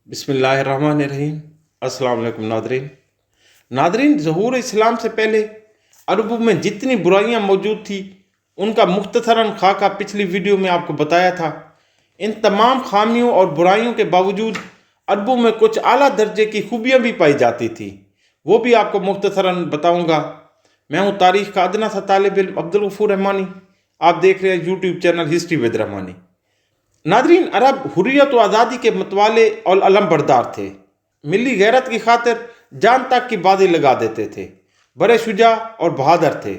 बिस्मिल्लाहिर्रहमानिर्रहीम। अस्सलाम वालेकुम नादरीन, ज़हूर इस्लाम से पहले अरबों में जितनी बुराइयां मौजूद थी उनका मुख्तसरन खाका पिछली वीडियो में आपको बताया था। इन तमाम खामियों और बुराइयों के बावजूद अरबों में कुछ आला दर्जे की खूबियां भी पाई जाती थी, वो भी आपको मुख्तसरन बताऊंगा। मैं हूं तारीख़ का अदना सा तालिब इल्म अब्दुल गफूर रहमानी। आप देख रहे हैं YouTube channel history with Rahmani. नादरीन, अरब हुर्रियत व आज़ादी के मतवाले और अलम बरदार थे। मिली गैरत की खातिर जान तक की बाजी लगा देते थे। बड़े शुजा और बहादुर थे।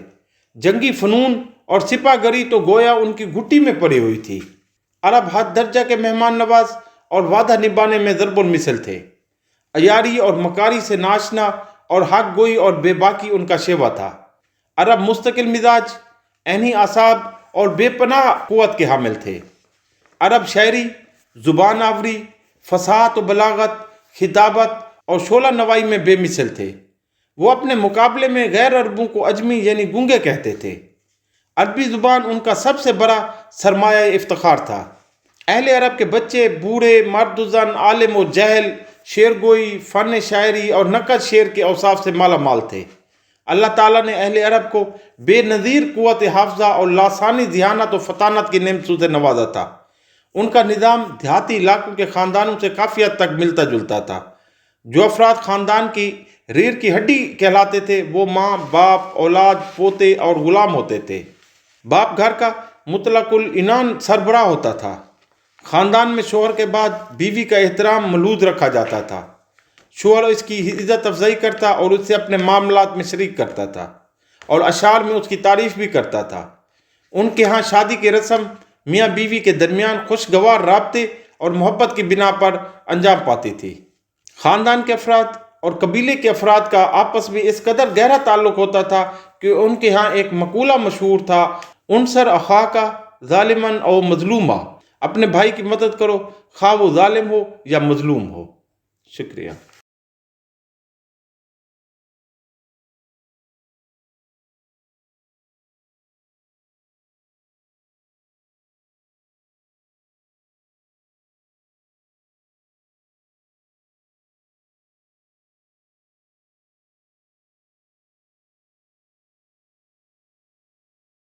जंगी फनून और सिपाहगरी तो गोया उनकी घुट्टी में पड़ी हुई थी। अरब हद दर्जा के मेहमान नवाज और वादा निभाने में ज़रबुल मिसल थे। अयारी और मकारी से नाचना और हक गोई और बेबाकी उनका शेवा था। अरब मुस्तकिल मिजाज, ऐनी आसाब और बेपनाह कुव्वत के हामिल थे। अरब शायरी, ज़ुबान आवरी, फसाहत व बलागत, खिताबत और शोला नवाई में बेमिसल थे। वो अपने मुकाबले में गैर अरबों को अजमी यानी गूंगे कहते थे। अरबी ज़ुबान उनका सबसे बड़ा सरमाया इफ्तिखार था। अहले अरब के बच्चे, बूढ़े, मर्द ज़न, आलिम और जहल, शेरगोई, फ़न शायरी और नक़द शेर के औसाफ से माला माल थे। अल्लाह ताला ने अहले अरब को बेनज़ीर क़ुव्वत हाफ़ज़ा और लासानी ज़ियानत व फ़तानत की नेमतों से नवाजा था। उनका निज़ाम देहाती इलाकों के ख़ानदानों से काफ़ी हद तक मिलता जुलता था। जो अफराद ख़ानदान की रीढ़ की हड्डी कहलाते थे वो माँ, बाप, औलाद, पोते और ग़ुलाम होते थे। बाप घर का मुतलकुल इनान सरबराह होता था। ख़ानदान में शोहर के बाद बीवी का एहतराम मलूज़ रखा जाता था। शोहर इसकी इज़्ज़त अफजाई करता और उससे अपने मामलात में शरीक करता था और अशार में उसकी तारीफ़ भी करता था। उनके यहाँ शादी की रस्म मियाँ बीवी के दरमियान खुशगवार राब्ते और मोहब्बत की बिना पर अंजाम पाती थी। ख़ानदान के अफराद और कबीले के अफराद का आपस में इस कदर गहरा ताल्लुक़ होता था कि उनके यहाँ एक मकूला मशहूर था, उनसर अखा का ज़ालिमन और मजलूमा। अपने भाई की मदद करो, खा वो ज़ालिम हो या मजलूम हो। शुक्रिया।